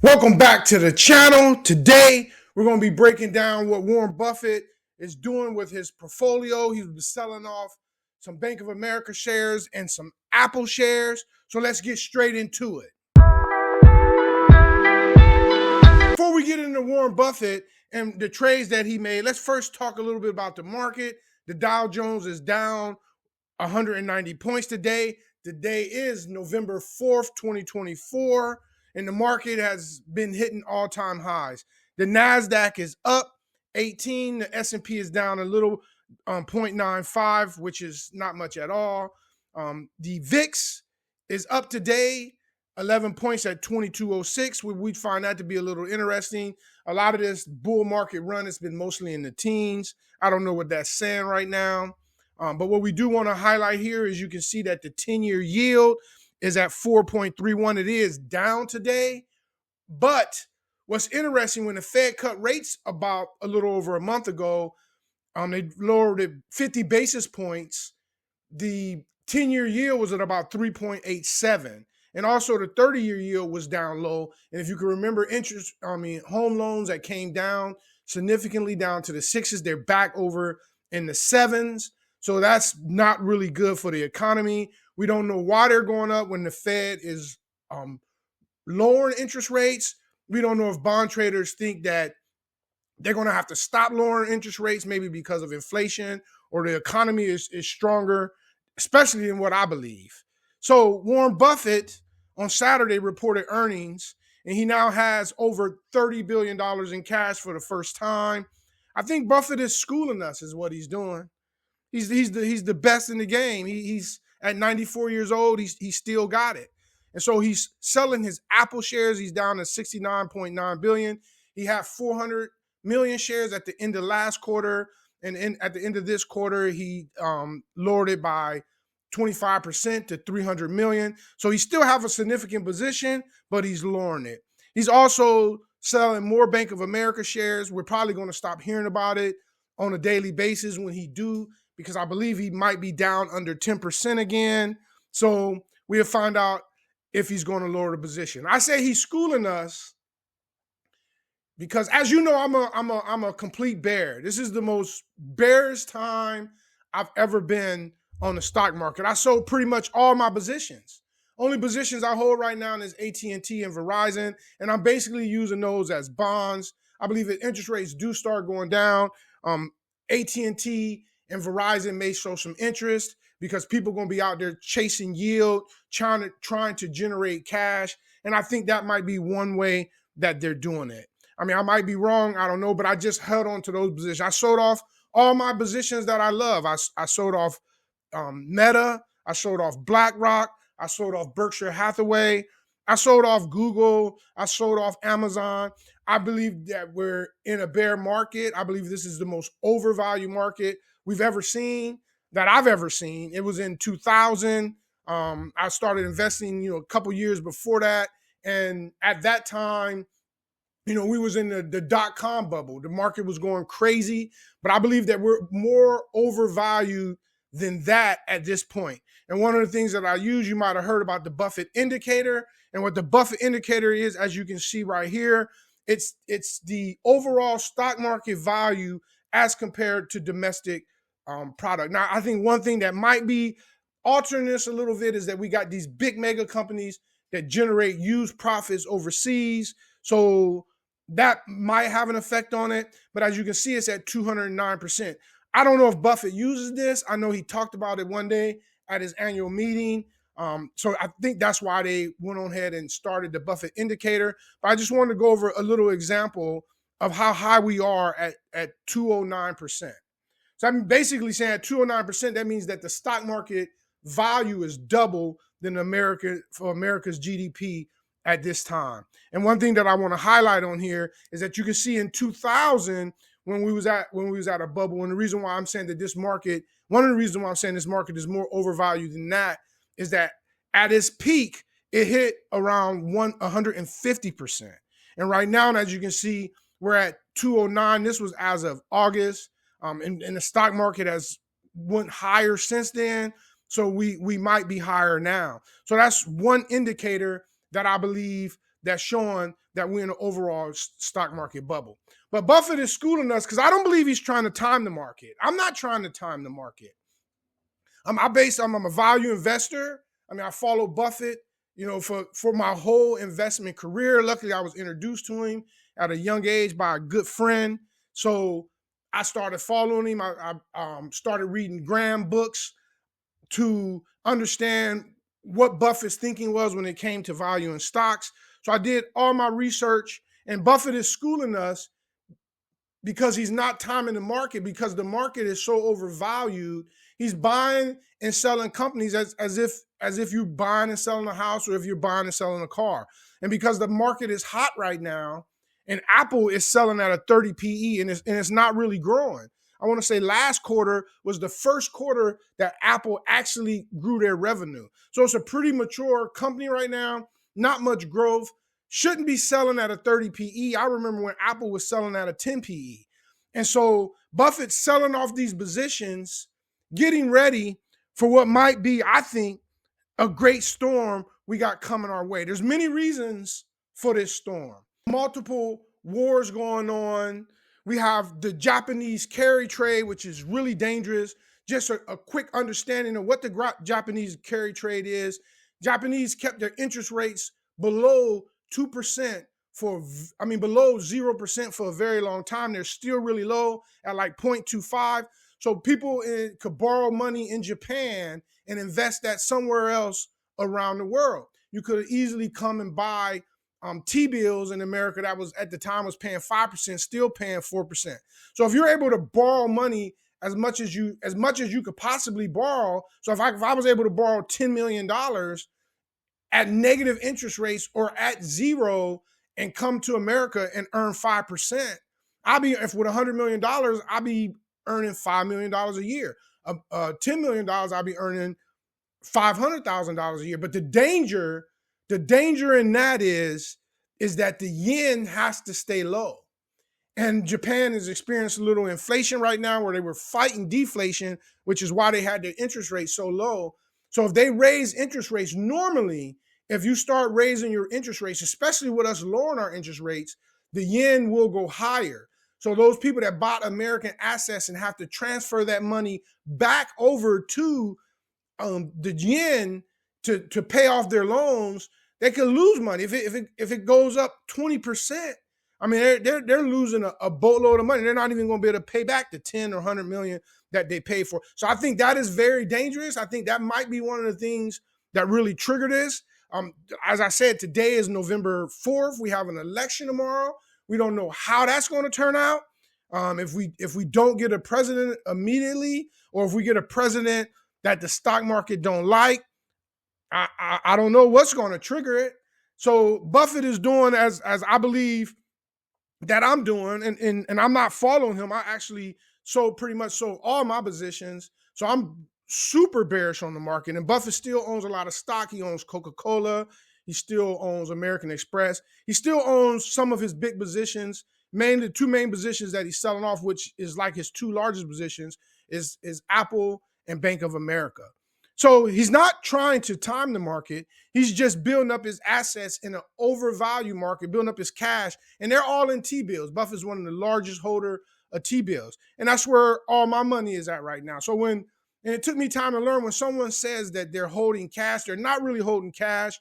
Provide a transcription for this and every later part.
Welcome back to the channel. Today, we're going to be breaking down what Warren Buffett is doing with his portfolio. He's been selling off some Bank of America shares and some Apple shares. So let's get straight into it. Before we get into Warren Buffett and the trades that he made, let's first talk a little bit about the market. The Dow Jones is down 190 points today. Today is November 4th, 2024, and the market has been hitting all-time highs. The NASDAQ is up 18. The S&P is down a little, 0.95, which is not much at all. The VIX is up today, 11 points at 2206. We find that to be a little interesting. A lot of this bull market run has been mostly in the teens. I don't know what that's saying right now. But what we do want to highlight here is you can see that the 10-year yield is at 4.31. It is down today. But what's interesting, when the Fed cut rates about a little over a month ago, they lowered it 50 basis points. The 10-year yield was at about 3.87. And also the 30-year yield was down low. And if you can remember home loans that came down significantly down to the sixes, they're back over in the sevens. So that's not really good for the economy. We don't know why they're going up when the Fed is lowering interest rates. We don't know if bond traders think that they're going to have to stop lowering interest rates, maybe because of inflation or the economy is stronger, especially in what I believe. So Warren Buffett on Saturday reported earnings, and he now has over $30 billion in cash for the first time. I think Buffett is schooling us is what he's doing. He's the best in the game. He's at 94 years old. He's still got it. And so he's selling his Apple shares. He's down to 69.9 billion. He had 400 million shares at the end of last quarter. And at the end of this quarter, he lowered it by 25% to 300 million. So he still have a significant position, but he's lowering it. He's also selling more Bank of America shares. We're probably going to stop hearing about it on a daily basis when he do, because I believe he might be down under 10% again. So we'll find out if he's going to lower the position. I say he's schooling us because, as you know, I'm a complete bear. This is the most bearish time I've ever been on the stock market. I sold pretty much all my positions. Only positions I hold right now is AT&T and Verizon, and I'm basically using those as bonds. I believe that interest rates do start going down. AT&T and Verizon may show some interest because people are going to be out there chasing yield, trying to generate cash. And I think that might be one way that they're doing it. I mean, I might be wrong. I don't know, but I just held on to those positions. I sold off all my positions that I love. I sold off Meta. I sold off BlackRock. I sold off Berkshire Hathaway. I sold off Google. I sold off Amazon. I believe that we're in a bear market. I believe this is the most overvalued market we've ever seen, that I've ever seen. It was in 2000. I started investing, a couple years before that. And at that time, we was in the dot-com bubble. The market was going crazy. But I believe that we're more overvalued than that at this point. And one of the things that I use, you might have heard about the Buffett indicator. And what the Buffett indicator is, as you can see right here, it's the overall stock market value as compared to domestic product. Now, I think one thing that might be altering this a little bit is that we got these big mega companies that generate huge profits overseas. So that might have an effect on it. But as you can see, it's at 209%. I don't know if Buffett uses this. I know he talked about it one day at his annual meeting. So I think that's why they went on ahead and started the Buffett indicator. But I just wanted to go over a little example of how high we are at 209%. So I'm basically saying at 209%, that means that the stock market value is double than America's GDP at this time. And one thing that I want to highlight on here is that you can see in 2000 when we was at a bubble, and the reason why I'm saying that one of the reasons why I'm saying this market is more overvalued than that is that at its peak, it hit around 150%. And right now, as you can see, we're at 209. This was as of August. And the stock market has went higher since then. So we might be higher now. So that's one indicator that I believe that's showing that we're in an overall stock market bubble. But Buffett is schooling us because I don't believe he's trying to time the market. I'm not trying to time the market. I'm a value investor. I mean, I follow Buffett, for my whole investment career. Luckily, I was introduced to him at a young age by a good friend. So I started following him. I started reading Graham books to understand what Buffett's thinking was when it came to value in stocks. So I did all my research, and Buffett is schooling us because he's not timing the market, because the market is so overvalued. He's buying and selling companies as if you're buying and selling a house, or if you're buying and selling a car. And because the market is hot right now, and Apple is selling at a 30 PE, and it's not really growing. I want to say last quarter was the first quarter that Apple actually grew their revenue. So it's a pretty mature company right now, not much growth. Shouldn't be selling at a 30 PE. I remember when Apple was selling at a 10 PE. And so Buffett's selling off these positions, getting ready for what might be, I think, a great storm we got coming our way. There's many reasons for this storm. Multiple wars going on. We have the Japanese carry trade, which is really dangerous. Just a quick understanding of what the Japanese carry trade is. Japanese kept their interest rates below 2% below 0% for a very long time. They're still really low at like 0.25. So people could borrow money in Japan and invest that somewhere else around the world. You could easily come and buy T-bills in America that was at the time was paying 5%, still paying 4%. So if you're able to borrow money as much as you could possibly borrow, so if I was able to borrow $10 million at negative interest rates or at zero and come to America and earn 5%, if with $100 million, I'll be earning $5 million a year. $10 million, I'll be earning $500,000 a year. But the danger in that is that the yen has to stay low. And Japan is experiencing a little inflation right now, where they were fighting deflation, which is why they had their interest rate so low. So if they raise interest rates, normally, if you start raising your interest rates, especially with us lowering our interest rates, the yen will go higher. So those people that bought American assets and have to transfer that money back over to the yen to pay off their loans, they could lose money. If it goes up 20%, I mean, they're losing a boatload of money. They're not even going to be able to pay back the 10 or 100 million that they paid for. So I think that is very dangerous. I think that might be one of the things that really trigger this. As I said, today is November 4th. We have an election tomorrow. We don't know how that's going to turn out. If we don't get a president immediately, or if we get a president that the stock market don't like, I don't know what's going to trigger it. So Buffett is doing as I believe that I'm doing, and I'm not following him. I actually pretty much sold all my positions. So I'm super bearish on the market. And Buffett still owns a lot of stock. He owns Coca-Cola. He still owns American Express. He still owns some of his big positions. Mainly the two main positions that he's selling off, which is like his two largest positions, is Apple and Bank of America. So he's not trying to time the market. He's just building up his assets in an overvalued market, building up his cash, and they're all in T-bills. Buffett's one of the largest holder of T-bills, and that's where all my money is at right now. So and it took me time to learn, when someone says that they're holding cash, they're not really holding cash.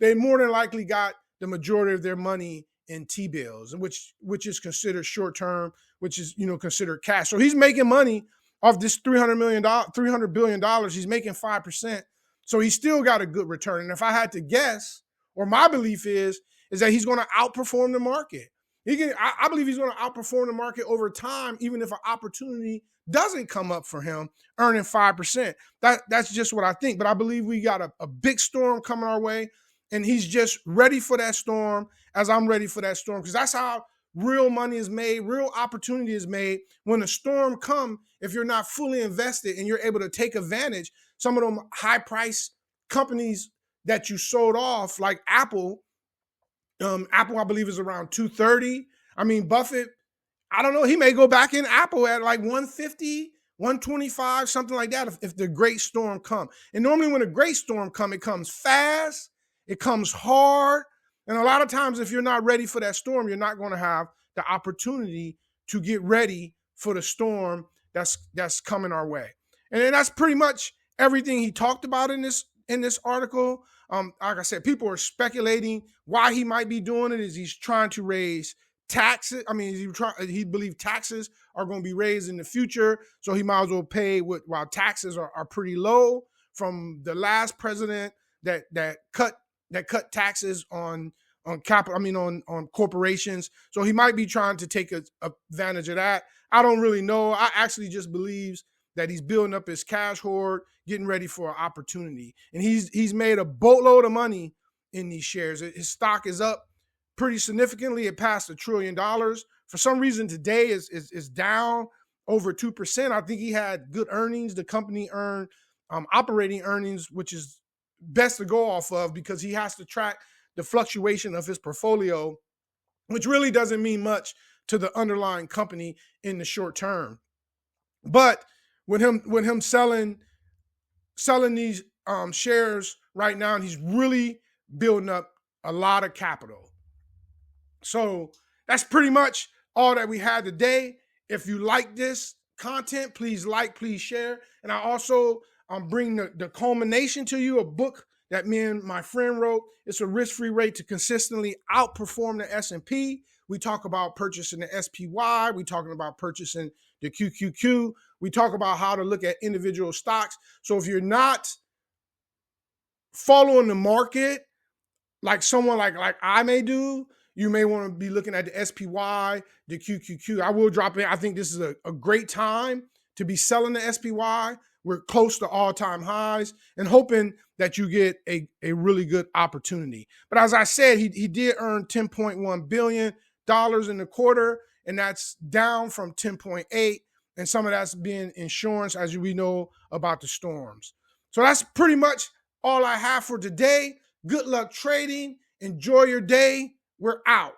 They more than likely got the majority of their money in T-bills, which is considered short-term, which is considered cash. So he's making money off this $300 billion. He's making 5%. So he's still got a good return. And if I had to guess, or my belief is that he's going to outperform the market. I believe he's going to outperform the market over time, even if an opportunity doesn't come up for him, earning 5%. That's just what I think. But I believe we got a big storm coming our way, and he's just ready for that storm as I'm ready for that storm, because that's how real money is made, real opportunity is made. When a storm comes, if you're not fully invested and you're able to take advantage, some of them high price companies that you sold off, like Apple, I believe is around 230. I mean, Buffett, I don't know, he may go back in Apple at like 150, 125, something like that, if the great storm comes. And normally when a great storm comes, it comes fast, it comes hard. And a lot of times, if you're not ready for that storm, you're not going to have the opportunity to get ready for the storm that's coming our way. And then that's pretty much everything he talked about in this article. Like I said, people are speculating why he might be doing it. Is he's trying to raise taxes? I mean, he believes taxes are going to be raised in the future, so he might as well pay while taxes are pretty low from the last president that cut taxes on capital. I mean, on corporations. So he might be trying to take advantage of that. I don't really know. I actually just believes that he's building up his cash hoard, getting ready for an opportunity. And he's made a boatload of money in these shares. His stock is up pretty significantly. It passed $1 trillion. For some reason, today is down over 2%. I think he had good earnings. The company earned operating earnings, which is best to go off of because he has to track the fluctuation of his portfolio, which really doesn't mean much to the underlying company in the short term. But with him selling these shares right now, and he's really building up a lot of capital. So that's pretty much all that we had today. If you like this content, please like, please share. And I also bring the culmination to you, a book that me and my friend wrote. It's a risk-free rate to consistently outperform the S&P. We talk about purchasing the SPY. We talking about purchasing the QQQ. We talk about how to look at individual stocks. So if you're not following the market like someone like I may do, you may want to be looking at the SPY, the QQQ. I will drop in. I think this is a great time to be selling the SPY. We're close to all-time highs and hoping that you get a really good opportunity. But as I said, he did earn $10.1 billion in the quarter, and that's down from 10.8. And some of that's being insurance, as we know about the storms. So that's pretty much all I have for today. Good luck trading. Enjoy your day. We're out.